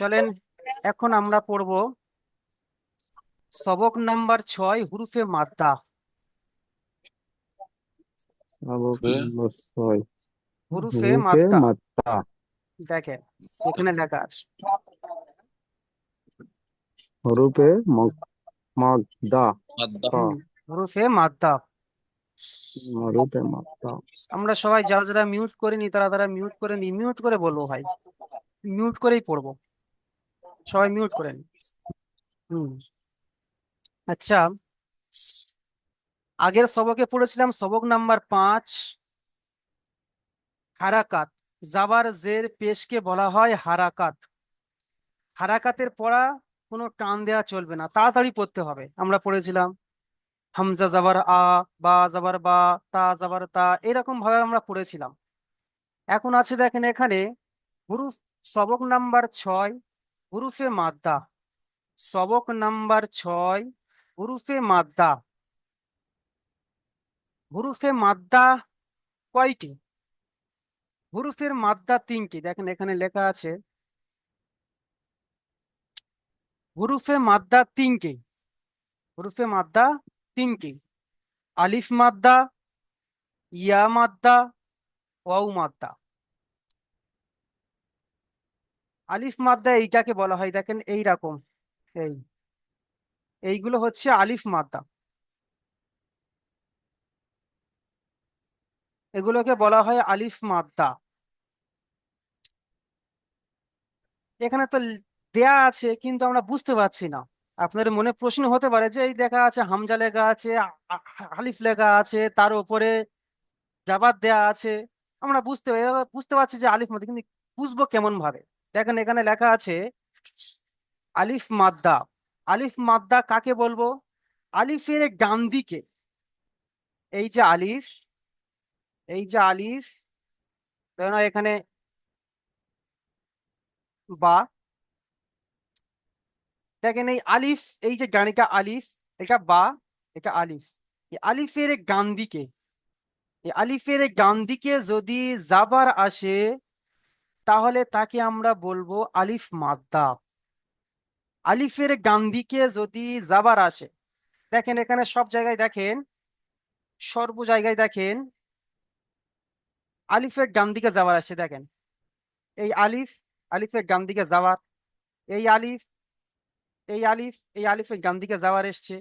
চলেন এখন আমরা পড়ব সবক নাম্বার 6 হুরুফে মাদ্দা। সবক হুরুফে নম্বর 6। হুরুফে হুরুফে মাদ্দা মাত্তা। দেখেন এখানে লেখা আছে হরুফে মাগদা। মাদ্দা। তা। হুম হুরুফে মাদ্দা। হরুফে মাত্তা। আমরা সবাই যারা যারা মিউট করিনি তারা তারা মিউট করে নি, মিউট করে বলবো ভাই, মিউট করেই পড়বো, সবাই মিউট করেন। হুম আচ্ছা, আগের সবকে পড়েছিলাম সবক নাম্বার 5 হারাকাত। জাবার জের পেশকে বলা হয় হারাকাত। হারাকাতের পড়া কোনো টান দেওয়া চলবে না, তাড়াতাড়ি পড়তে হবে। আমরা পড়েছিলাম হামজা জাবার আ, বা জাবার বা, তা জাবার তা, এরকম ভাবে আমরা পড়েছিলাম। এখন আছে দেখেন এখানে হুরুফ, সবক নাম্বার 6 হুরুফে মাদ্দা। সবক নাম্বার 6 হুরুফে মাদ্দা। হুরুফে মাদ্দা কয়টি? হুরুফের মাদ্দা 3টি। দেখেন এখানে লেখা আছে হুরুফে মাদ্দা 3টি। হুরুফে মাদ্দা 3টি: আলিফ মাদ্দা, ইয়া মাদ্দা, ওয়াও মাদ্দা। আলিফ মাদ্দা এইটাকে বলা হয়, দেখেন এই রকম, এই এইগুলো হচ্ছে আলিফ মাদ্দা, এগুলোকে বলা হয় আলিফ মাদ্দা। এখানে তো দেয়া আছে কিন্তু আমরা বুঝতে পারছি না। আপনাদের মনে প্রশ্ন হতে পারে যে এই দেখা আছে হামজা লেখা আছে, আলিফ লেখা আছে, তার উপরে জাবাত দেয়া আছে, আমরা বুঝতে পারছি যে আলিফ মাদ্দা, কিন্তু বুঝবো কেমন ভাবে? দেখেন এখানে লেখা আছে আলিফ মাদ্দা। আলিফ মাদ্দা কাকে বলবো? আলিফের ডান দিকে এই যে আলিফ, এই যে আলিফ, দেখো না এখানে বা, দেখেন এই আলিফ, এই যে ডানিটা আলিফ, এটা বা, এটা আলিফ। এই আলিফের ডান দিকে, এই আলিফের ডান দিকে যদি জাবার আসে তাহলে তাকে আমরা বলবো আলিফ মাদ্দা। আলিফের ডান দিকে যদি জাবার আসে, দেখেন এখানে সব জায়গায় দেখেন, সর্ব জায়গায় দেখেন আলিফের ডান দিকে যাওয়ার আসছে। দেখেন এই আলিফ, আলিফের ডান দিকে যাওয়ার, এই আলিফ, এই আলিফ, এই আলিফের ডান দিকে যাওয়ার এসছে,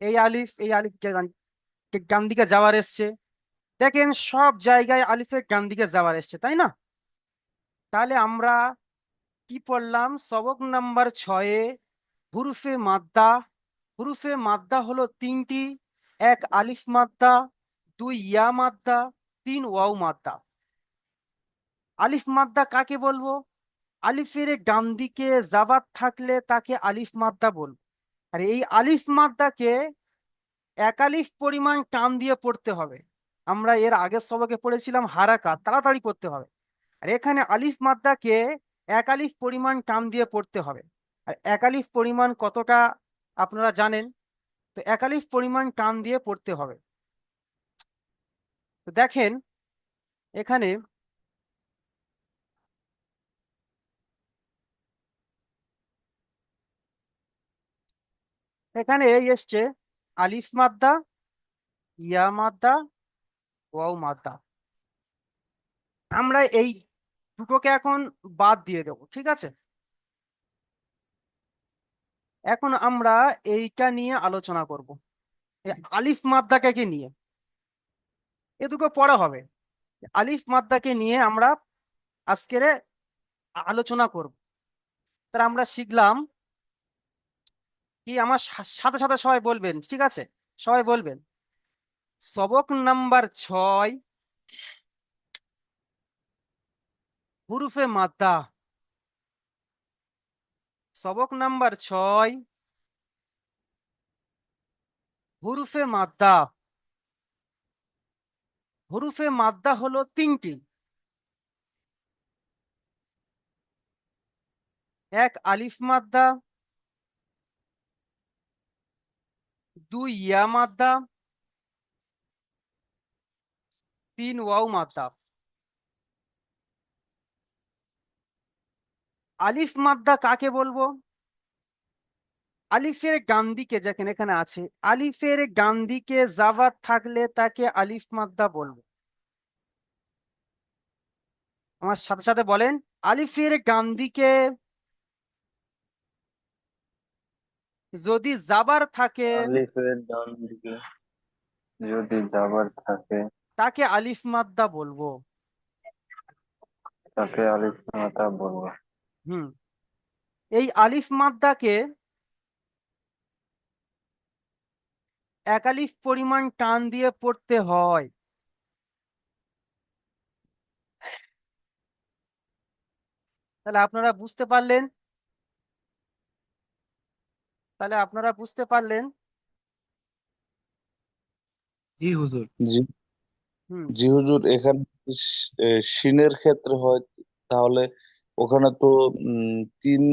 এই আলিফ, এই আলিফ ডান দিকে যাওয়ার এসছে। দেখেন সব জায়গায় আলিফের ডান দিকে যাওয়ার এসছে, তাই না? তাহলে আমরা কি পড়লাম সবক নাম্বার 6-এ? হুরুফে মাদ্দা। হুরুফে মাদ্দা হলো 3টি: এক আলিফ মাদ্দা, 2 ইয়া মাদ্দা, 3 ওয়াও মাদ্দা। আলিফ মাদ্দা কাকে বলবো? আলিফের ডান দিকে জাবাত থাকলে তাকে আলিফ মাদ্দা বলবো। আর এই আলিফ মাদ্দাকে এক আলিফ পরিমাণ টান দিয়ে পড়তে হবে। আমরা এর আগের সবকে পড়েছিলাম হারাকাত, তাড়াতাড়ি পড়তে হবে। আর এখানে আলিফ মাদ্দাকে এক আলিফ পরিমাণ টান দিয়ে পড়তে হবে। আর এক আলিফ পরিমাণ কতটা আপনারা জানেন, তো এক আলিফ পরিমাণ টান দিয়ে পড়তে হবে। তো দেখেন এখানে, এখানে এই এসছে আলিফ মাদ্দা, ইয়া মাদ্দা, ওয়াও মাদ্দা। আমরা এই দুটোকে এখন বাদ দিয়ে দেবো, ঠিক আছে? এখন আমরা এইটা নিয়ে আলোচনা করব, এই আলিফ মাদ্দাকে নিয়ে। এ দুটো পড়া হবে, আলিফ মাদ্দাকে নিয়ে আমরা আজকের আলোচনা করব। তাহলে আমরা শিখলাম কি, আমার সাথে সাথে সবাই বলবেন, ঠিক আছে? সবাই বলবেন সবক নাম্বার 6 হুরুফে মাদ্দা। সবক নাম্বার 6 হুরুফে মাদ্দা। হুরুফে মাদ্দা হলো 3টি: এক আলিফ মাদ্দা, 2 ইয়া মাদ্দা, 3 ওয়াও মাদ্দা। আলিফ মাদ্দা কাকে বলবো? আলিফের ডান দিকে যেখানে এখানে আছে, আলিফের ডান দিকে জাবার থাকলে তাকে আলিফ মাদ্দা বলবো। আমার সাথে সাথে বলেন, আলিফের ডান দিকে যদি জাবার থাকে আলিফের ডান দিকে যদি যাবার থাকে তাকে আলিফ মাদ্দা বলবো। তাকে আলিফ মাতা বলবো। হুম। এই আলিফ মাদ্দাকে এক আলিফ পরিমাণ টান দিয়ে পড়তে হয়। তাহলে আপনারা বুঝতে পারলেন, তাহলে আপনারা বুঝতে পারলেন। জি হুজুর। জি হুম। জি হুজুর, এখানে শিনের ক্ষেত্রে হয়, তাহলে ওখানে তো তিন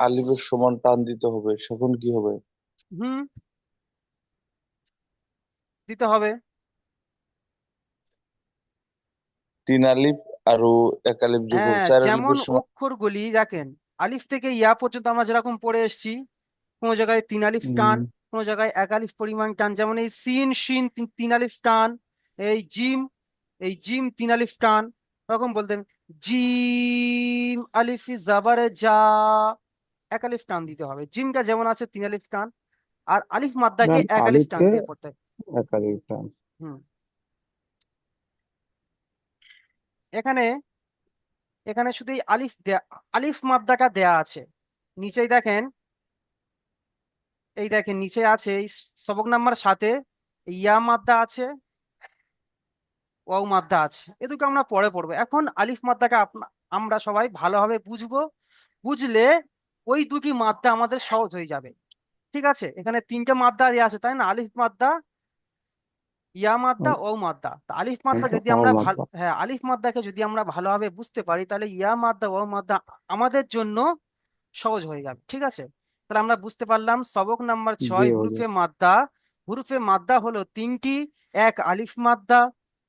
আলিফের সমান টান দিতে হবে, তখন কি হবে? হুম, দিতে হবে। তিন আলিফ আর এক আলিফ যোগ করে হ্যাঁ, চার যেমন আলিফের সমান। অক্ষরগুলি দেখেন, আলিফ থেকে ইয়া পর্যন্ত আমরা যেরকম পড়ে এসেছি, কোনো জায়গায় তিন আলিফ টান, উম, কোনো জায়গায় এক আলিফ পরিমাণ টান। যেমন এই সিন শিন তিন আলিফ টান, এই জিম, এই জিম তিন আলিফ টান। এরকম বলতেন, জিম আলিফি জাবারে যা, এক আলিফ টান দিতে হবে। জিমটা যেমন আছে তিন আলিফ টান, আর আলিফ না, মাদ্দাকে এক আলিফ টান আলিফকে দিয়ে পড়তে হয়। এক আলিফ টান। হুম। এখানে এখানে শুধু এই আলিফ দেয়া, আলিফ মাদ্দাটা দেয়া আছে। নিচেই দেখেন, এই দেখেন নিচে আছে এই সবক নাম্বার সাথে ইয়া মাদ্দা আছে, ওয়াও মাদ্দা আছে। এ দুটো আমরা পরে পড়বো। এখন আলিফ মাদ্দাকে আমরা সবাই ভালোভাবে বুঝবো। বুঝলে ওই দুটি মাদ্দা আমাদের সহজ হয়ে যাবে। ঠিক আছে, এখানে তিনটে মাদ্দা দেওয়া আছে তাই না, আলিফ মাদ্দা, ইয়া মাদ্দা, ও মাদ্দা। তা আলিফ মাদ্দা যদি আমরা ভালো, হ্যাঁ, আলিফ মাদ্দাকে যদি আমরা ভালোভাবে বুঝতে পারি তাহলে ইয়া মাদ্দা, ও মাদ্দা আমাদের জন্য সহজ হয়ে যাবে। ঠিক আছে, তাহলে আমরা বুঝতে পারলাম সবক নাম্বার জি 6 হুজুর। হুরুফে মাদ্দা। হুরুফে মাদ্দা হলো তিনটি, এক আলিফ মাদ্দা,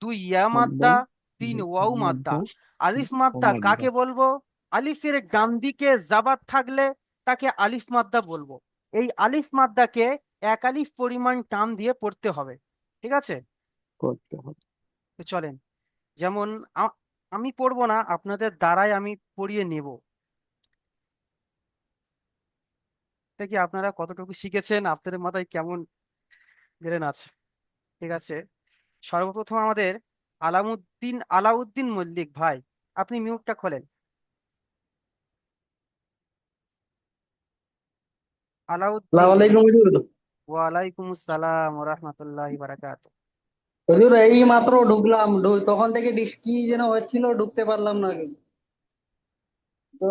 দুই ইয়া মাদ্দা, মাদ্দা, তিন ওয়াও মাদ্দা। মাদ্দা, আলিফ ও মাদ্দা মাদ্দা। কাকে বলবো? আলিফের ডান দিকে জাবাত থাকলে তাকে আলিফ মাদ্দা বলবো। এই আলিফ মাদ্দাকে এক আলিফ পরিমাণ টান দিয়ে পড়তে হবে। ঠিক আছে, করতে হবে। তো চলেন, যেমন আমি পড়বো না, আপনাদের দ্বারাই আমি পড়িয়ে নেব। দেখি আপনারা কতটুকু শিখেছেন, আপনাদের মাথায় কেমন ব্রেন আছে। ঠিক আছে, সর্বপ্রথম আমাদের আলাউদ্দিন মল্লিক ভাই, আপনি মিউটটা খোলেন। সালাম আলাউদ্দিন, আলাইকুম হুজুর। ওয়ালাইকুম আসসালাম ওয়া রাহমাতুল্লাহি ওয়া বারাকাতুহু। হুজুর এই মাত্র ঢুকলাম, তখন থেকে কি যেন হচ্ছিল, ঢুকতে পারলাম না। তো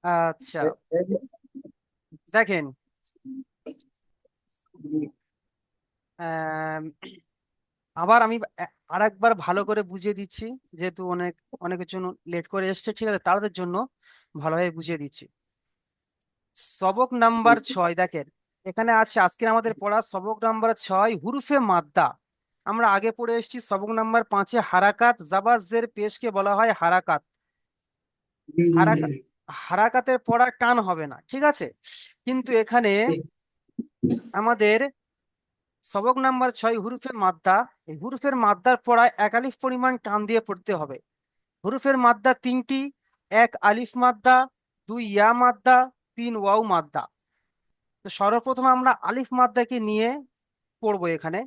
আচ্ছা, এ- এ- দেখেন, আম, আবার আমি আরেকবার ভালো করে বুঝিয়ে দিচ্ছি, যেহেতু অনেকের জন্য লেট করে এসছে। ঠিক আছে, তাদের জন্য ভালোভাবে বুঝিয়ে দিচ্ছি। সবক নাম্বার 6 দেখেন, এখানে আছে আজকে আমাদের পড়া সবক নাম্বার 6 হুরুফে মাদ্দা। আমরা আগে পড়ে এসেছি সবক নাম্বার 5-এ হারাকাত জাবার জের পেশকে বলা হয় হারাকাত। হারাকাত, হারাকাতের পড়া টান হবে না। ঠিক আছে, কিন্তু এখানে আমাদের সবক নাম্বার 6 হুরুফে মাদ্দা, এই হুরুফের মাদ্দার পড়ায় এক আলিফ পরিমাণ টান দিয়ে পড়তে হবে। হুরুফের মাদ্দা তিনটি, এক আলিফ মাদ্দা, দুই ইয়া মাদ্দা, তিন ওয়াও মাদ্দা। তো সর্বপ্রথম আমরা আলিফ মাদ্দাকে নিয়ে পড়বো এখানে।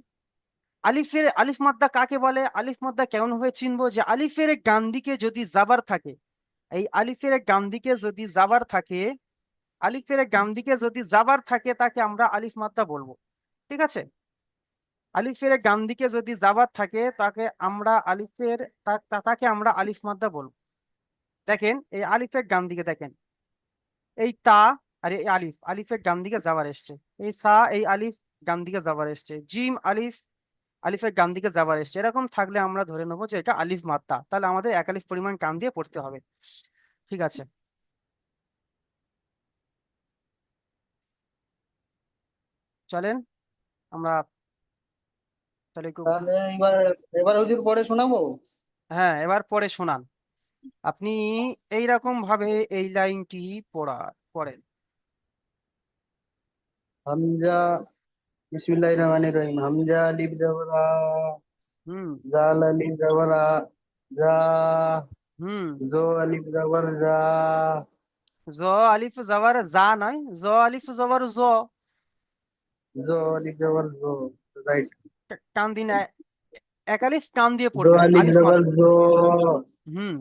আলিফ মাদ্দা কাকে বলে, আলিফ মাদ্দা কেমন ভাবে চিনবো? যে আলিফের ডান দিকে যদি জাবার থাকে, এই আলিফের ডান দিকে যদি জাবার থাকে, আলিফের ডান দিকে যদি জাবার থাকে তাকে আমরা আলিফ মাদ্দা বলবো। ঠিক আছে, আলিফের ডান দিকে যদি জাবার থাকে তাকে আমরা তাকে আমরা আলিফ মাদ্দা বলবো। দেখেন এই আলিফের ডান দিকে দেখেন, এই তা আর এই আলিফ, আলিফের ডান দিকে জাবার এসছে। এই সা, এই আলিফ ডান দিকে জাবার এসছে। জিম আলিফ, আলিফের ডান দিকে জাবার এসছে। এরকম থাকলে আমরা ধরে নেবো যে এটা আলিফ মাত্রা, তাহলে আমাদের এক আলিফ পরিমাণ টান দিয়ে পড়তে হবে। ঠিক আছে, চলেন আমরা তাহলে একটু তাহলে এবার এবার হুজুর পড়ে শোনাবো। হ্যাঁ, এবার পরে শোনান। আপনি এইরকম ভাবে এই লাইনটি পড়েন। হামজা, বিসমিল্লাহির রহমানির রহিম। হামজা আলিফ জবর আ, হুম জাল আলিফ জবর আ, জা, হুম। জো আলিফ জবর জা, জ আলিফ জবর যা নয়, জ আলিফ জবর জ। জো আলিফ জবর জো। রাইট। টান দিন, এক আলিফ টান দিয়ে জো পড়বেন, আলিফ আলিফ জবর মাত্র। জো। হুম,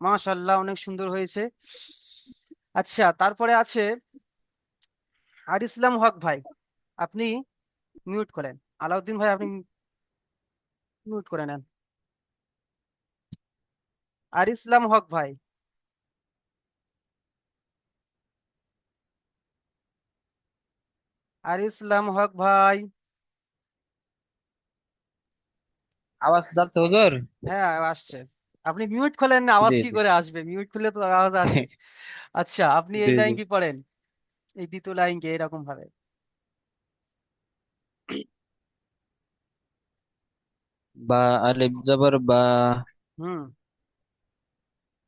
মাশাআল্লাহ, অনেক সুন্দর হয়েছে। আচ্ছা, তারপরে আছে আর ইসলাম হক ভাই, আপনি মিউট করেন। আলাউদ্দিন ভাই, আপনি মিউট করে নেন। আর ইসলাম হক ভাই, আর ইসলাম হক ভাই। আওয়াজ যাচ্ছে হুজুর? হ্যাঁ, আসছে। আপনি মিউট খোলেন না, আওয়াজ জি কি জি করে আসবে? মিউট খুললে তো আওয়াজ আসবে। আচ্ছা, আপনি এই জি জি। লাইন কি পড়েন, এই দ্বিতীয় লাইন কি এরকম ভাবে। বা আলিফ জবর বা, হুম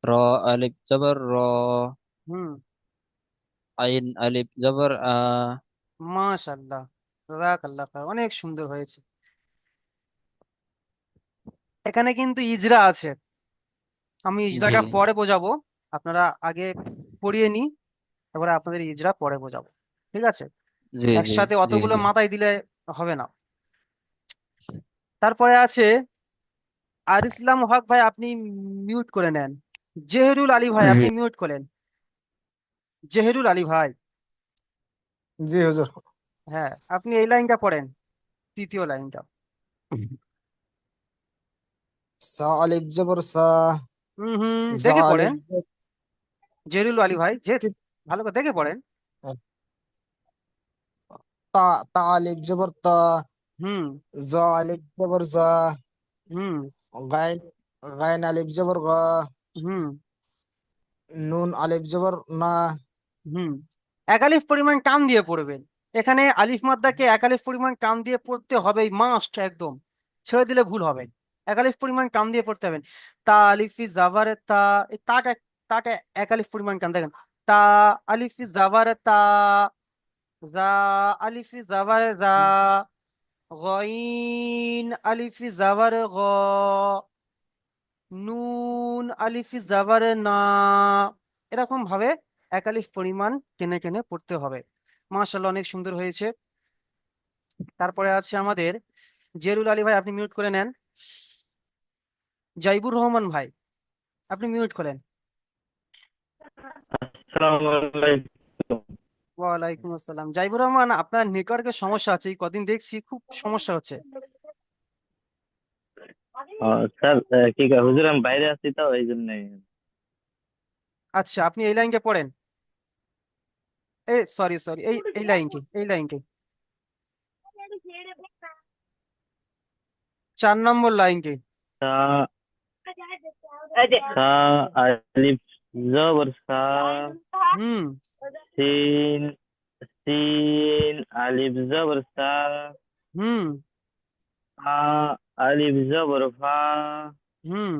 র আলিফ জবর র, হুম। আইন আলিফ জবর আ। মাশাআল্লাহ, জাযাকাল্লাহ খাইর, অনেক সুন্দর হয়েছে। এখানে কিন্তু ইজরা আছে, আমি জি ইজরাটা পরে বোঝাবো। আপনারা আগে পড়িয়ে নি, তারপরে আপনাদের ইজরা পরে বোঝাবো। ঠিক আছে? জি জি একসাথে জি অতগুলো জি। মাথায় দিলে হবে না। তারপরে আছে আর ইসলাম হক ভাই, আপনি মিউট করে নেন। জেহেরুল আলী ভাই, জি। আপনি মিউট করেন। জেহেরুল আলী ভাই, জি হুজুর। হ্যাঁ, আপনি এই লাইনটা পড়েন, তৃতীয় লাইনটা। সা আলিফ জবর সা, হুম হুম, জা দেখে আলিফ পড়েন। জেহেরুল আলী ভাই, যে ভালো করে দেখে পড়েন। তা, তা আলিফ জবর তা, হুম জা আলিফ জবর জা, হুম গাইন, গাইন আলিফ জবর গা, হুম নুন আলিফ জবর না। হুম। এক আলিফ পরিমাণ টান দিয়ে পড়বেন। এখানে আলিফ মাদ্দাকে এক আলিফ পরিমাণ টান দিয়ে পড়তে হবেই, মাস্ট একদম। ছেড়ে দিলে ভুল হবে। এক আলিফ পরিমাণ টান দিয়ে পড়তে হবেন। তা আলিফি জাবারে তা, এই তাটা, তাটা এক আলিফ পরিমাণ টান দেখেন। তা আলিফি জাবারে তা, জা আলিফি জাবারে জা, গইন আলিফি জাবারে গ, নুন আলিফি জাবারে না। এরকম ভাবে এক আলিফ পরিমাণ টেনে টেনে পড়তে হবে। মাশাআল্লাহ, অনেক সুন্দর হয়েছে। তারপরে আছে আমাদের জেরুল আলী ভাই, আপনি মিউট করে নেন। জাইবুর রহমান ভাই, আপনি মিউট করেন। আসসালামু আলাইকুম। ওয়ালাইকুম আসসালাম। জাইবুর রহমান, আপনার নেটওয়ার্কের সমস্যা আছে, এই কদিন দেখছি খুব সমস্যা হচ্ছে। স্যার, কি কয় হুজুর, আমি বাইরে আছি তো এই জন্য। আচ্ছা, আপনি এই লাইনটা পড়েন। এই সরি সরি, এই এই লাইনটি, এই লাইনটি 4 নম্বর লাইনটি। সা, সা আলিফ জবর সা, হুম সিন, সিন আলিফ জবর সা, হুম ফা আলিফ জবর ফা, হুম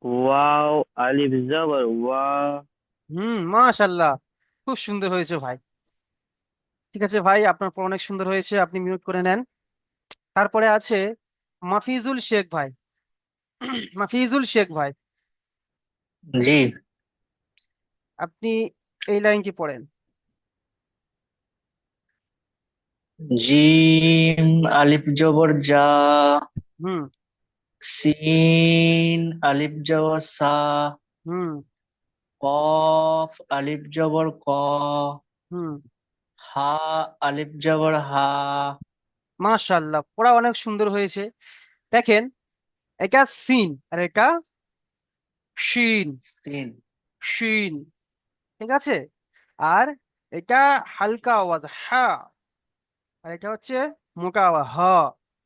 ওয়াও আলিফ জবর ওয়া। হুম। মাশাআল্লাহ, খুব সুন্দর হয়েছে ভাই। ঠিক আছে ভাই, আপনার পড়া অনেক সুন্দর হয়েছে, আপনি মিউট করে নেন। তারপরে আছে মাফিজুল শেখ ভাই। মাফিজুল শেখ ভাই, জি। আপনি এই লাইনটি পড়েন। জিম আলিফ জবর জা, হুম সিন আলিফ জবর সা, হুম কফ আলিফ জবর ক, হুম। হা আলিফ জবর হা। মাশাআল্লাহ, পড়া অনেক সুন্দর হয়েছে। দেখেন, এটা সিন আর এটা শিন। সিন। শিন, ঠিক আছে? আর এটা হালকা আওয়াজ হা, আর এটা হচ্ছে মোটা আওয়াজ হ।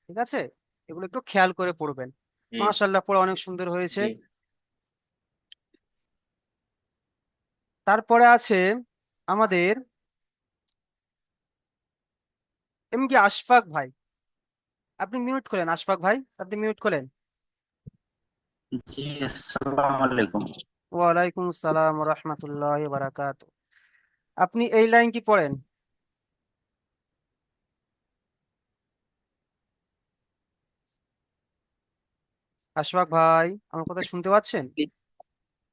ঠিক আছে? এগুলো একটু খেয়াল করে পড়বেন। জি মাশাআল্লাহ, পড়া অনেক সুন্দর হয়েছে। জি। তারপরে আছে আমাদের এমকি আশফাক ভাই, আপনি মিউট করেন। আশফাক ভাই, আপনি মিউট করেন। জি, আসসালামু আলাইকুম। ওয়ালাইকুম আসসালাম রহমতুল্লাহ বারাকাত। আপনি এই লাইন কি পড়েন? আশফাক ভাই, আমার কথা শুনতে পাচ্ছেন?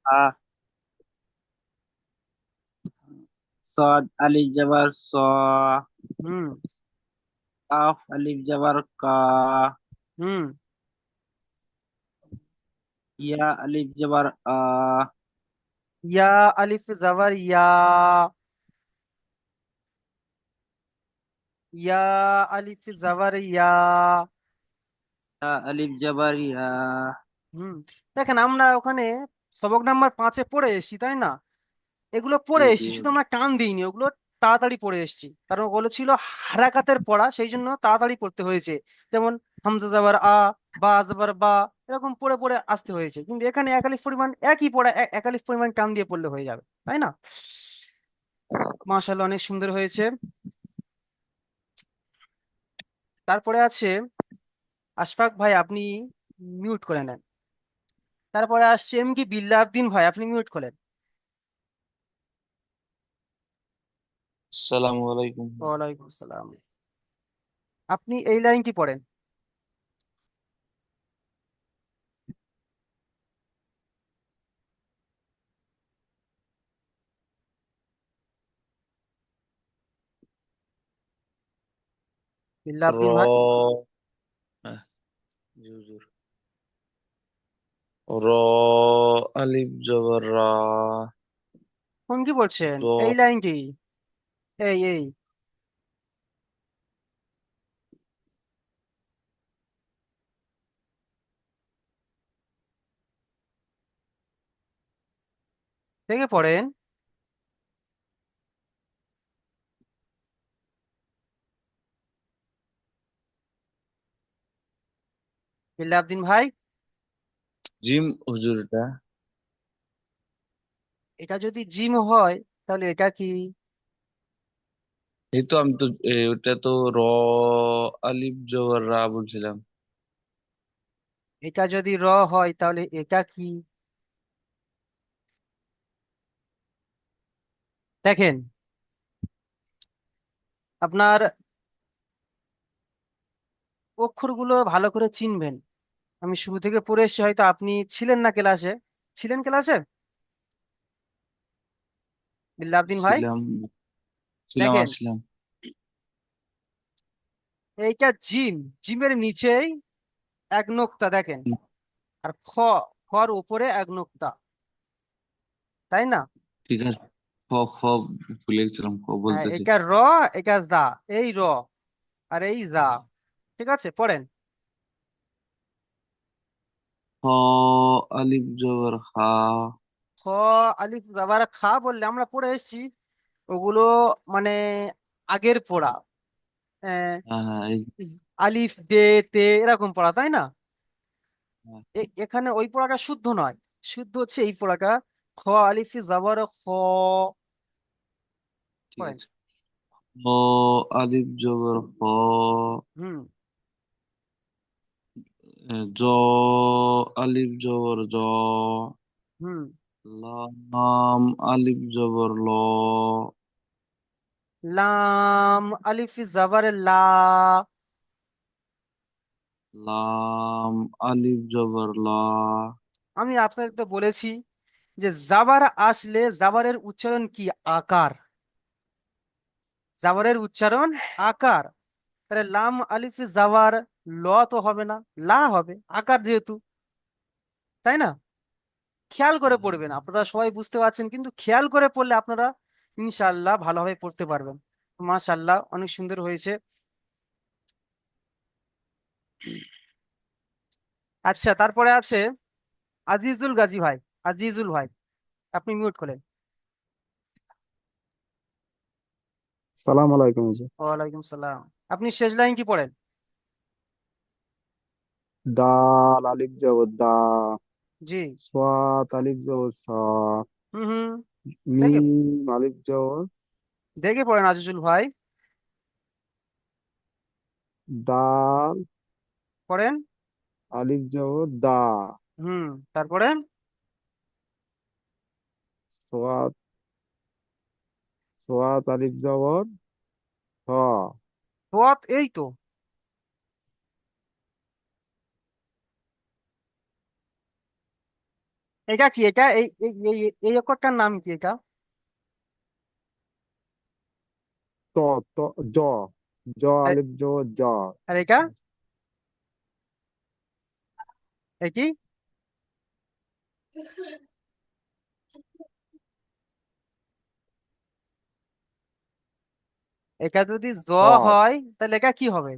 আ صاد ألف جبر صا হুম قاف ألف جبر قا হুম يا ألف جبر آ ইয়া আলিফ জাবার ইয়া, ইয়া আলিফ জাবার ইয়া। يا ألف جبر يا হুম দেখেন, আমরা ওখানে সবক নাম্বার 5-এ পড়ে এসেছি, তাই না? এগুলো জি পড়ে জি এসেছি, শুধু আমরা টান দিইনি, ওগুলো তাড়াতাড়ি পড়ে এসেছি, কারণ ওগুলো ছিল হারাকাতের পড়া, সেই জন্য তাড়াতাড়ি পড়তে হয়েছে। যেমন হামজা জাবার আ, বা জাবার বা, এরকম পড়ে পড়ে আসতে হয়েছে। কিন্তু এখানে একালিফ পরিমাণ একই পড়া, একালিফ পরিমাণ টান দিয়ে পড়লে হয়ে যাবে, তাই না? মাশাআল্লাহ, অনেক সুন্দর হয়েছে। তারপরে আছে আশফাক ভাই, আপনি মিউট করে নেন। তারপরে আসছে এম কি বিল্লাহদ্দিন ভাই, আপনি মিউট করেন। আসসালামু আলাইকুম। ওয়ালাইকুম আসসালাম। আপনি এই লাইন কি পড়েন? র বিল্লাহদ্দিন ভাই, হ্যাঁ, জি হুজুর। র আলিফ জবর রা। কোন কি বলছেন? জ এই লাইনটি, এই থেকে পড়েন। বিল্লাহদ্দিন ভাই, জিম হুজুর এটা। এটা যদি জিম হয় তাহলে এটা কি? এই তো আমি তো ওটা তো র আলিফ জবর রা বলছিলাম। এটা যদি র হয় তাহলে এটা কি? দেখেন, আপনার অক্ষরগুলো ভালো করে চিনবেন। আমি শুরু থেকে পড়ে এসেছি, হয়তো আপনি ছিলেন না ক্লাসে। ছিলেন ক্লাসে বিল্লাহদ্দিন ভাই? ছিলাম ছিলাম দেখেন, আসলাম। এইটা জিম, জিমের নিচেই এক নোক্তা দেখেন, আর খর উপরে এক নোক্তা, তাই না? ঠিক আছে। খ খ ভুলে গেছিলাম, খ হ্যাঁ, বলতেছি। এটা র, এটা জা, এই র আর এই জা। ঠিক আছে, পড়েন। খ আলিফ জবর খা। খ আলিফ আবার খা বললে আমরা পড়ে এসেছি, ওগুলো মানে আগের পড়া। আহ, হ্যাঁ হ্যাঁ এই আলিফ বে তে এরকম পড়া, তাই না? হ্যাঁ, এখানে ওই পড়াটা শুদ্ধ নয়, শুদ্ধ হচ্ছে এই পড়াটা। খ আলিফ জাবার খ। ঠিক পড়েন। আছে। খ আলিফ জবর খ। হুম জ আলিফ জবর জ। হুম লাম আলিফ জবর ল। লাম আলিফ জাবার লা। লাম আলিফ জবর লা। আমি আপনাকে তো বলেছি যে জাবার আসলে জাবারের উচ্চারণ কি? আকার। জাবারের উচ্চারণ আকার। তাহলে লাম আলিফ জাবার, ল তো হবে না, লা হবে, আকার যেহেতু, তাই না? খেয়াল করে পড়বেন, আপনারা সবাই বুঝতে পারছেন, কিন্তু খেয়াল করে পড়লে আপনারা ইনশাআল্লাহ ভালোভাবে পড়তে পারবেন। মাশাআল্লাহ, অনেক সুন্দর হয়েছে। আচ্ছা, তারপরে আছে আজিজুল গাজী ভাই। আজিজুল ভাই, আপনি মিউট করেন। সালাম আলাইকুম জি। ওয়ালাইকুম সালাম। আপনি শেষ লাইন কি পড়েন? দাল আলিফ জবর দা, জি। সাত আলিফ জবর সা, হুম, দেখে মিম আলিফ জবর দেখে পড়েন আজিজুল ভাই, দাল, পড়েন। আলিফ জবর দা। তারপরে সোয়াদ সোয়াদ আলিফ জবর স। পথ, এই তো। এটা কি? এটা এই এই এই এই অক্ষরটার নাম কি এটা? ত ত জ জ আর আলিফ জবর জ। আর এটা এ কি? এটা যদি জ হদ হয় তাহলে এটা কি হবে?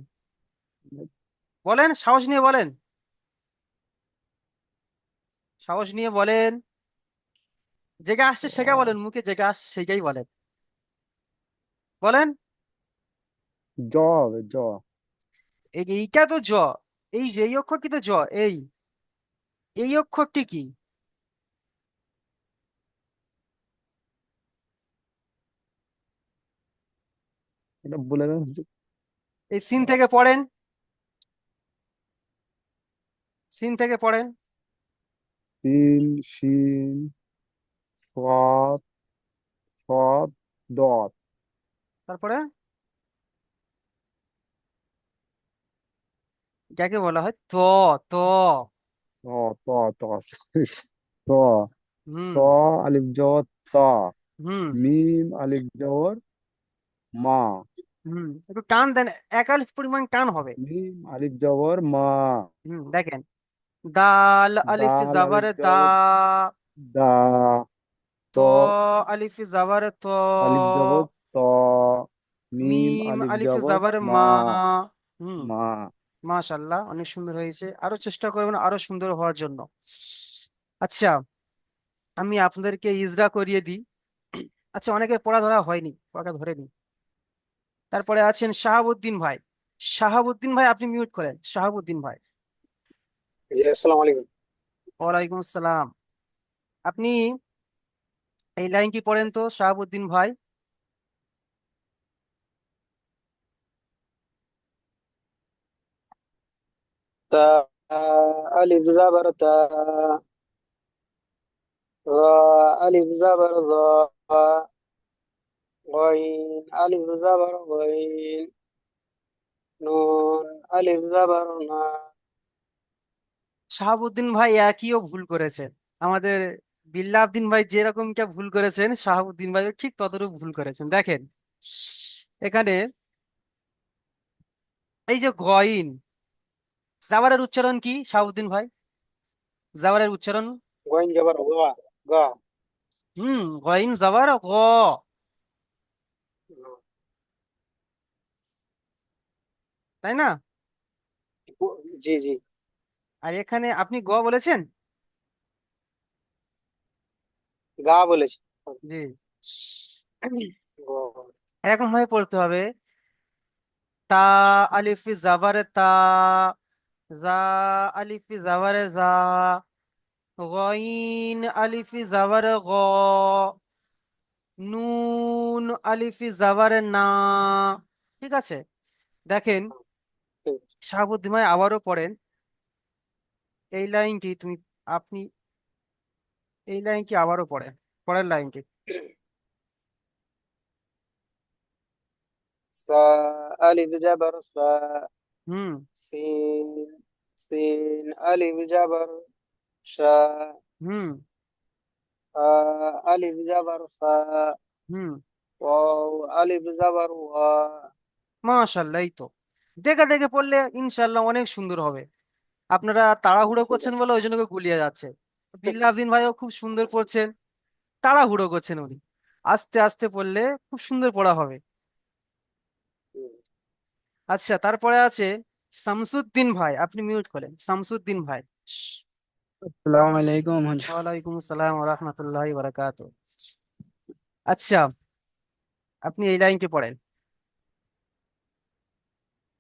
বলেন, সাহস নিয়ে বলেন, সাহস নিয়ে বলেন। যেটা আসছে সেটা বলেন, মুখে যেটা আসছে সেটাই বলেন, বলেন। জ হবে জ। এইটা তো জ। এই যে এই অক্ষরটি তো জ। এই এই অক্ষরটি কি? এটা বলে দেন। এই সিন থেকে পড়েন, সিন থেকে পড়েন। তিন শিন সাদ সদ দত। তারপরে যাকে বলা হয় ত। ত। ত ত ত ত হুম ত আলিফ জবর ত। হুম মিম আলিফ জবর মা। একটু টান দেন, একালিফ পরিমাণ টান হবে। মিম আলিফ জবর মা। দেখেন, দাল আলিফ দাল জাবার আলিফ দা। জবর দা। ত ত আলিফ জাবার ত। আলিফ জবর ত। মিম মিম আলিফ আলিফ জবর জাবার মা। মা। হুম মা। মাশাআল্লাহ, অনেক সুন্দর হয়েছে। আরো চেষ্টা করবেন আরো সুন্দর হওয়ার জন্য। আচ্ছা, আমি আপনাদেরকে ইজরা করিয়ে দিই। আচ্ছা, অনেকের পড়া ধরা হয়নি, পড়াটা ধরে নি। তারপরে আছেন শাহাবুদ্দিন ভাই। শাহাবুদ্দিন ভাই, আপনি মিউট করেন, শাহাবুদ্দিন ভাই। জি আসসালামু আলাইকুম। ওয়ালাইকুম আসসালাম। আপনি এই লাইনটি পড়েন তো শাহাবুদ্দিন ভাই। তা আলিফ জাবার তা, রা আলিফ জাবার রা, গইন আলিফ জাবার গইন, নুন আলিফ জাবার না। শাহাবুদ্দিন ভাই একইও ভুল করেছেন। আমাদের বিল্লাহদ্দিন ভাই যেরকমটা ভুল করেছেন, শাহাবুদ্দিন ভাই ঠিক ততটুকু ভুল করেছেন। দেখেন এখানে এই যে গইন, জাবারের উচ্চারণ কি শাহাবুদ্দিন ভাই? জাবারের উচ্চারণ? গইন জাবার গা, গা। গইন জাবার গ, তাই না? জি জি, আর এখানে আপনি গ বলেছেন। গা বলেছি। জি, গ। এরকম ভাবে পড়তে হবে। তা আলিফ জাবারে তা, জা আলিফ জাবারে জা, গইন আলিফ জাবারে গ, নুন আলিফ জাবারে না। ঠিক আছে, দেখেন ঠিক আছে। শাহাবুদ্দিন ভাই আবারও পড়েন এই লাইনটি। আপনি এই লাইনটি আবারও পড়েন, পরের লাইনটি। সা আলিফ জাবার সা, হুম সিন সিন আলিফ জাবার শা, হুম আ আলিফ জাবার ফা, হুম ওয়াও আলিফ জাবার ওয়া। মাশাআল্লাহ, এই তো। দেখে দেখে পড়লে ইনশাআল্লাহ অনেক সুন্দর হবে। আপনারা তাড়াহুড়ো ঠিক করছেন আছে। বলে ওই জন্য করে গুলিয়ে যাচ্ছে। বিল্লাহদ্দিন ভাইও খুব সুন্দর পড়ছেন, তাড়াহুড়ো করছেন উনি। আস্তে আস্তে পড়লে খুব সুন্দর পড়া হবে। হুম। আচ্ছা, তারপরে আছে শামসুদ্দিন ভাই। আপনি মিউট করেন, শামসুদ্দিন ভাই। আসসালামু আলাইকুম হুজুর। ওয়ালাইকুম আসসালাম ওয়া রাহমাতুল্লাহি ওয়া বারাকাতুহু। আচ্ছা, আপনি এই লাইনটি পড়েন।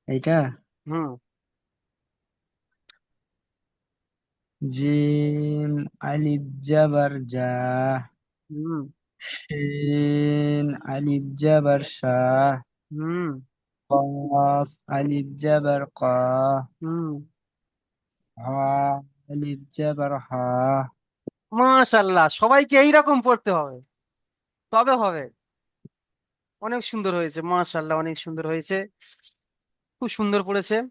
এইটা হুম জিম আলিফ জাবার জা, হুম শিন আলিফ জাবার শাহ, হুম কফ আলিফ জাবার কা, হুম হা আলিফ জাবার হা। মাশাল্লাহ, সবাইকে এইরকম পড়তে হবে, তবে হবে। অনেক সুন্দর হয়েছে, মাশাল্লাহ, অনেক সুন্দর হয়েছে, খুব সুন্দর পড়েছে।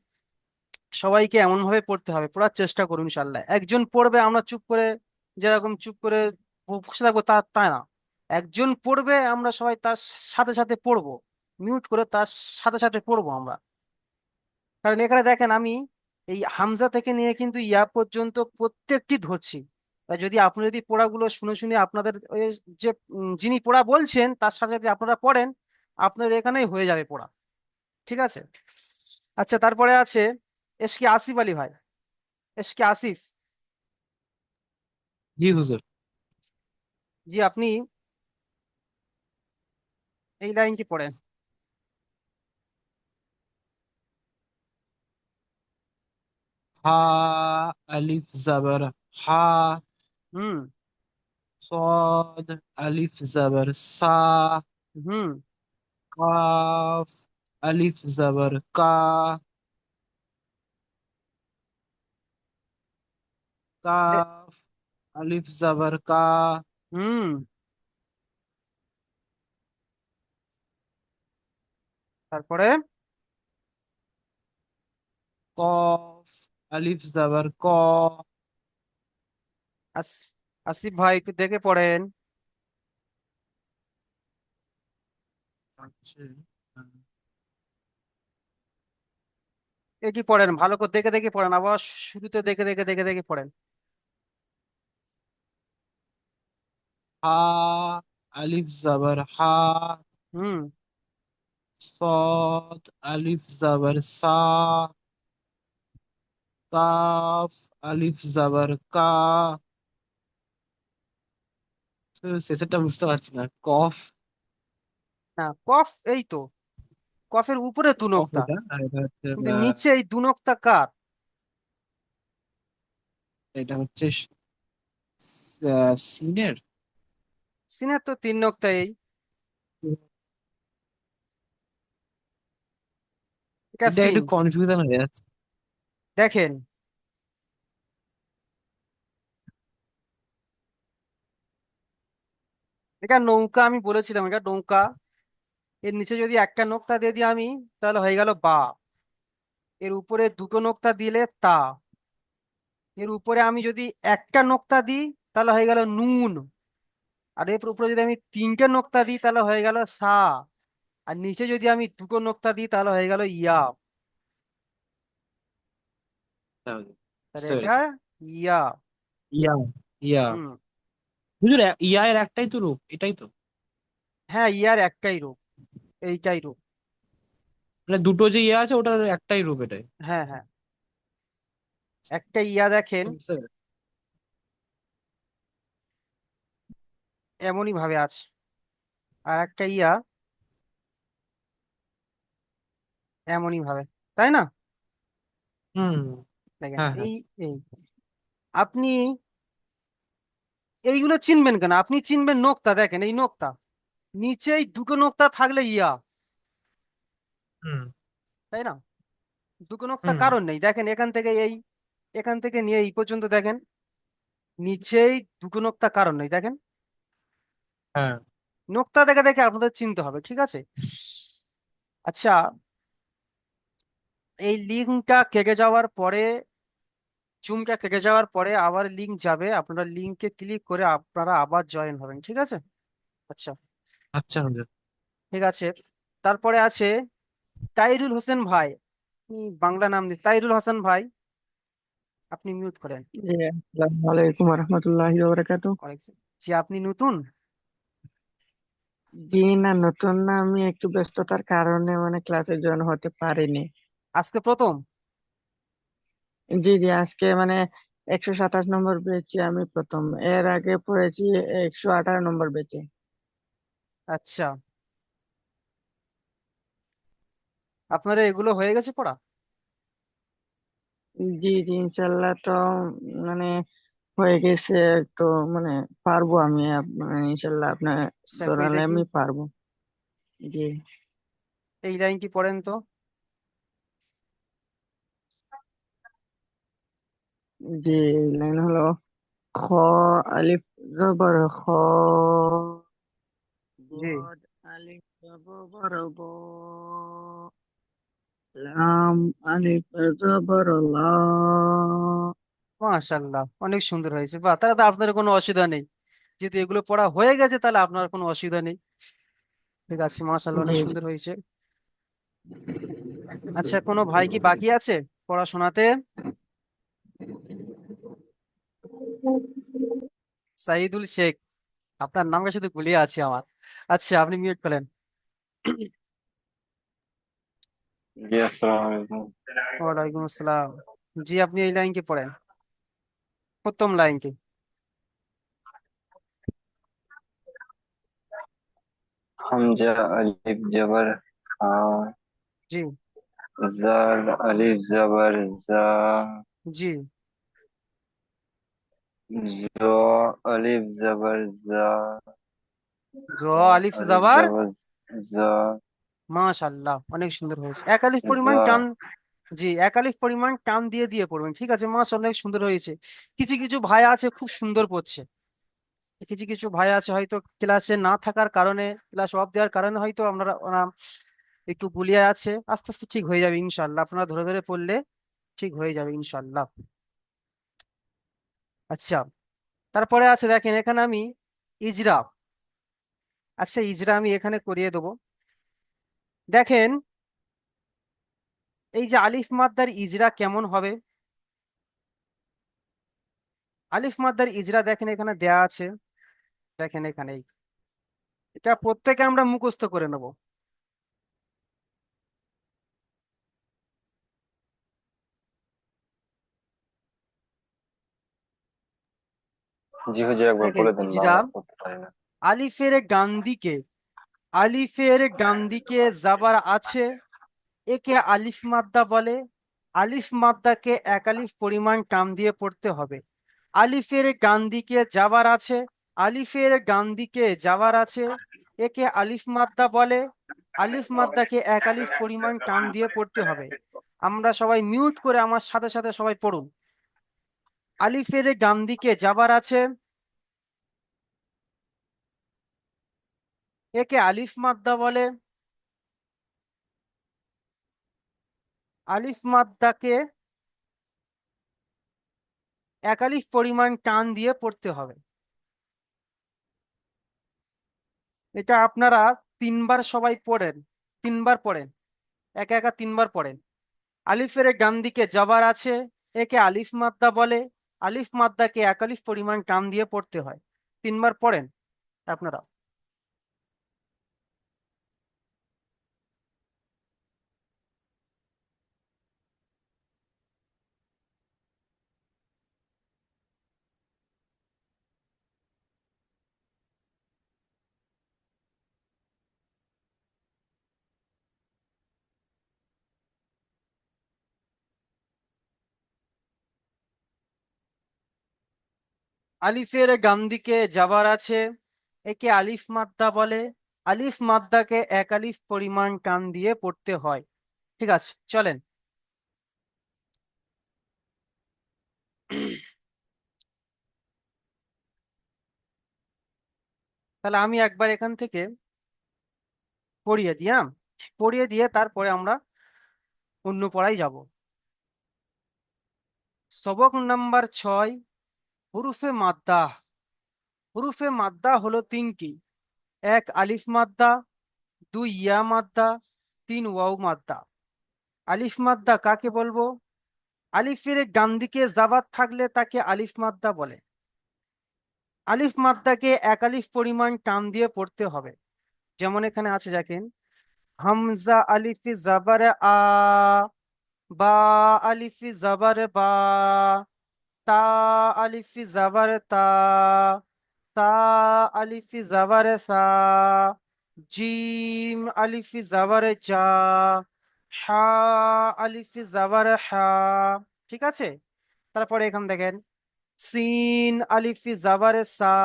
সবাইকে এমন ভাবে পড়তে হবে, পড়ার চেষ্টা করুন ইনশাল্লাহ। একজন পড়বে, আমরা চুপ করে, যেরকম চুপ করে বসে থাকবো, তা না। একজন পড়বে, আমরা সবাই তার সাথে সাথে পড়বো, মিউট করে তার সাথে সাথে পড়বো আমরা। কারণ এখানে দেখেন, আমি এই হামজা থেকে নিয়ে কিন্তু ইয়া পর্যন্ত প্রত্যেকটি ধরছি। তাই যদি আপনি যদি পড়াগুলো শুনে শুনে আপনাদের ওই যে যিনি পড়া বলছেন তার সাথে যদি আপনারা পড়েন, আপনাদের এখানেই হয়ে যাবে পড়া। ঠিক আছে। আচ্ছা, তারপরে আছে এসকে আসিফ আলী ভাই। এসকে আসিফ, জি হুজুর। জি আপনি এই লাইনটি পড়েন। হা আলিফ জাবার হা, হুম। صاد আলিফ জাবার সা, হুম। কাফ আলিফ জাবার কা, এ- কাফ আলিফ জাবার কা, হুম। তারপরে কফ আলিফ জাবার ক। আস- আসিফ ভাই একটু দেখে পড়েন। আচ্ছা, এটি পড়েন, ভালো করে দেখে দেখে পড়েন, আবার শুরুতে দেখে দেখে দেখে দেখে পড়েন। হা আলিফ জাবার হা, হুম। صاد আলিফ জাবার সা, কাফ আলিফ জাবার কা। শেষেরটা বুঝতে পারছি না, কফ। না, কফ এই তো, কফের উপরে দু কফ নোক্তা, এটা, আর এটা হচ্ছে কিন্তু নিচে এই দু নোক্তা কার? এটা হচ্ছে সিনের। সিনের তো তিন নোক্তা এই। এটা এটা সিন। একটু কনফিউশন হয়ে যাচ্ছে। দেখেন, এটা নৌকা, আমি বলেছিলাম এটা নৌকা। এর নিচে যদি একটা নোক্তা দিয়ে দিই আমি, তাহলে হয়ে গেল বা। এর উপরে দুটো নোক্তা দিলে তা। এর উপরে আমি যদি একটা নোক্তা দিই, তাহলে হয়ে গেল নুন। আর এর উপরে যদি আমি তিনটে নোক্তা দিই, তাহলে হয়ে গেল সা। আর নিচে যদি আমি দুটো নোক্তা দিই, তাহলে হয়ে গেল ইয়া। তাহলে বুঝতে এটা পেরেছি। ইয়া। ইয়া, ইয়া। হুম। হুজুর, ইয়া এর একটাই তো রূপ, এটাই তো। হ্যাঁ, ইয়ার একটাই রূপ, এইটাই রূপ। মানে দুটো যে ইয়া আছে ওটার একটাই রূপ এটাই। হ্যাঁ, হ্যাঁ, একটা ইয়া দেখেন বুঝতে পেরেছি। এমনই ভাবে আছে, আর একটা ইয়া এমনই ভাবে, তাই না? হুম। দেখেন হ্যাঁ, হ্যাঁ। এই আপনি এইগুলো চিনবেন কেন? আপনি চিনবেন নোক্তা, দেখেন এই নোক্তা, নিচেই দুটো নোক্তা থাকলে ইয়া, হুম। তাই না? দুটো নোক্তা হুম। কারণ নেই, দেখেন এখান থেকে এই, এখান থেকে নিয়ে এই পর্যন্ত দেখেন, নিচেই দুটো নোক্তা কারণ নেই, দেখেন। হ্যাঁ। নোক্তা দেখে দেখে আপনাদের চিনতে হবে, ঠিক আছে। আচ্ছা, এই লিঙ্কটা কেটে যাওয়ার পরে, জুমটা কেটে যাওয়ার পরে আবার লিঙ্ক যাবে, আপনারা লিঙ্কে ক্লিক করে আপনারা আবার জয়েন হবেন, ঠিক আছে। আচ্ছা, আচ্ছা হুজুর। ঠিক আছে। তারপরে আছে তাইরুল হোসেন ভাই। আপনি বাংলা নাম দিয়ে তাইরুল হাসান ভাই, আপনি মিউট করেন। জি, আসসালামু আলাইকুম রহমতুল্লাহি বারাকাতু। অনেক, যে আপনি নতুন? জি না, নতুন না, আমি একটু ব্যস্ততার কারণে মানে ক্লাসে জয়েন হতে পারিনি। আজকে প্রথম? জি জি, আজকে মানে 127 নম্বর পেয়েছি আমি প্রথম। এর আগে পড়েছি 118 নম্বর পেয়েছি। আচ্ছা, আপনাদের এগুলো হয়ে গেছে পড়া? জি জি, ইনশাল্লাহ। তো মানে হয়ে গেছে। তো মানে পারবো আমি, মানে ইনশাল্লাহ আপনার আচ্ছা, কই ধরালে দেখি, আমি পারবো। জি। এই লাইনটি পড়েন তো। জি, লাইন হলো খ, আলিফ জবর খ, জি, বদ, আলিফ জবর ব, লাম, আলিফ জবর লা। মাশাল্লাহ, অনেক সুন্দর হয়েছে। বাহ, তাহলে তো আপনার কোনো অসুবিধা নেই, যেহেতু এগুলো পড়া হয়ে গেছে, তাহলে আপনার কোনো অসুবিধা নেই। ঠিক আছে, মাশাল্লাহ, জি অনেক জি। সুন্দর হয়েছে। আচ্ছা, কোনো ভাই কি বাকি আছে পড়াশোনাতে? সাইদুল শেখ, আপনার নামটা শুধু গুলিয়ে আছে আমার। আচ্ছা, আপনি মিউট করেন। জি আসসালামু আলাইকুম। ওয়ালাইকুম আসসালাম। জি, আপনি এই লাইনকে পড়েন, প্রথম লাইনকে। হামজা আলিফ জবর হা, জি, জাল আলিফ জবর জা, জি, জ আলিফ জবর জা, জ জা আলিফ আলিফ জাবার। জবর জা, মাশাল্লাহ, অনেক সুন্দর হয়েছে। এক আলিফ পরিমাণ জা। টান। জি, এক আলিফ পরিমাণ টান দিয়ে দিয়ে পড়বেন, ঠিক আছে। মাশাল্লাহ, অনেক সুন্দর হয়েছে। কিছু কিছু ভাই আছে খুব সুন্দর পড়ছে, কিছু কিছু ভাই আছে হয়তো ক্লাসে না থাকার কারণে, ক্লাস অফ দেওয়ার কারণে হয়তো আমরা ওরা একটু গুলিয়ে আছে। আস্তে আস্তে ঠিক হয়ে যাবে ইনশাল্লাহ, আপনারা ধরে ধরে পড়লে ঠিক হয়ে যাবে ইনশাল্লাহ। আচ্ছা, তারপরে আছে দেখেন এখানে আমি ইজরা। আচ্ছা, ইজরা আমি এখানে করিয়ে দেবো। দেখেন, এই যে আলিফ মাদ্দার ইজরা কেমন হবে। আলিফ মাদ্দার ইজরা দেখেন এখানে দেয়া আছে। দেখেন এখানে এটা প্রত্যেকে আমরা মুখস্থ করে নেব। জি হুজুর একবার দেখেন বলে দেন, ইজরা, বাংলা পড়তে পারি না। আলিফের ডান দিকে, আলিফের ডান দিকে জাবার আছে, একে আলিফ মাদ্দা বলে। আলিফ মাদ্দাকে এক আলিফ পরিমাণ টান দিয়ে পড়তে হবে। আলিফের ডান দিকে যাবার আছে, আলিফের ডান দিকে যাবার আছে, একে আলিফ মাদ্দা বলে। আলিফ মাদ্দাকে এক আলিফ পরিমাণ টান দিয়ে পড়তে হবে। আমরা সবাই মিউট করে আমার সাথে সাথে সবাই পড়ুন। আলিফের ডান দিকে যাবার আছে, একে আলিফ মাদ্দা বলে। আলিফ মাদ্দাকে এক আলিফ পরিমাণ টান দিয়ে পড়তে হবে। এটা আপনারা তিনবার সবাই পড়েন, তিনবার পড়েন, একা একা তিনবার পড়েন। আলিফের ডান দিকে যাবার আছে, একে আলিফ মাদ্দা বলে। আলিফ মাদ্দাকে এক আলিফ পরিমাণ টান দিয়ে পড়তে হয়। তিনবার পড়েন আপনারা। আলিফের ডান দিকে যাবার আছে, একে আলিফ মাদ্দা বলে। আলিফ মাদ্দাকে এক আলিফ পরিমাণ টান দিয়ে পড়তে হয়। ঠিক আছে, চলেন। তাহলে আমি একবার এখান থেকে পড়িয়ে দিই, হ্যাঁ, পড়িয়ে দিয়ে তারপরে আমরা অন্য পড়ায় যাব। সবক নাম্বার 6, হুরুফে মাদ্দা। হুরুফে মাদ্দা হলো তিনটি: এক আলিফ মাদ্দা, দুই ইয়া মাদ্দা, তিন ওয়াও মাদ্দা। আলিফ মাদ্দা কাকে বলবো? আলিফের ডান দিকে জাবাত থাকলে তাকে আলিফ মাদ্দা বলে। আলিফ মাদ্দাকে এক আলিফ পরিমাণ টান দিয়ে পড়তে হবে। যেমন এখানে আছে দেখেন, হামজা আলিফি জাবারে আ, বা আলিফি জাবারে বা, তা আলিফি জাবারে তা, তা আলিফি জাবারে সা, জিম আলিফি জাবারে চা, হা আলিফি জাবারে হা। ঠিক আছে, তারপরে এখানে দেখেন, সিন আলিফি জাবারে সা,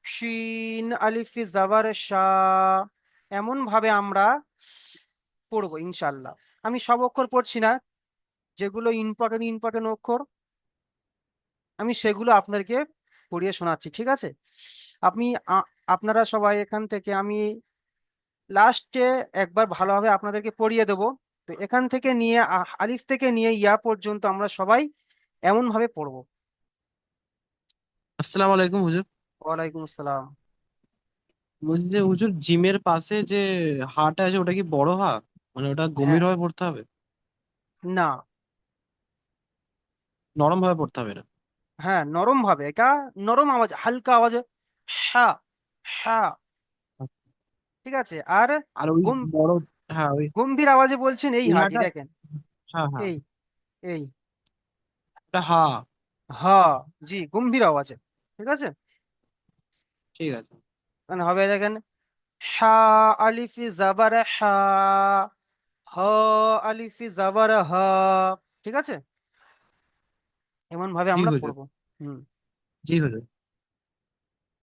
শিন আলিফি জাবারে শা। এমন ভাবে আমরা পড়বো ইনশাল্লাহ। আমি সব অক্ষর পড়ছি না, যেগুলো ইম্পর্টেন্ট ইম্পর্টেন্ট অক্ষর আমি সেগুলো আপনাদেরকে পড়িয়ে শোনাচ্ছি, ঠিক আছে? আপনি আপনারা সবাই এখান থেকে আমি লাস্টে একবার ভালোভাবে আপনাদেরকে পড়িয়ে দেবো। তো এখান থেকে নিয়ে আলিফ থেকে নিয়ে ইয়া পর্যন্ত আমরা সবাই এমন ভাবে পড়বো। আসসালামু আলাইকুম হুজুর। ওয়ালাইকুম আসসালাম। বলছি যে হুজুর জিমের পাশে যে হাটা আছে ওটা কি বড় হা, মানে ওটা হ্যাঁ, গভীর ভাবে পড়তে হবে, না, নরম ভাবে পড়তে হবে না? হ্যাঁ, নরম ভাবে, এটা নরম আওয়াজ, হালকা আওয়াজে, হ্যাঁ, হ্যাঁ, ঠিক আছে? আর আর ওই গম বড়, হ্যাঁ ওই গম্ভীর আওয়াজে বলছেন এই এই হাটি, হাটা, দেখেন, হ্যাঁ হ্যাঁ, এই এই ওটা হা। হা, জি, গম্ভীর আওয়াজে, ঠিক আছে? ঠিক আছে। মানে হবে, দেখেন, হা আলিফি জাবার হা, হ আলিফি জাবার হা, ঠিক আছে? এমন ভাবে জি আমরা হুজুর, পড়বো। হুম। জি হুজুর।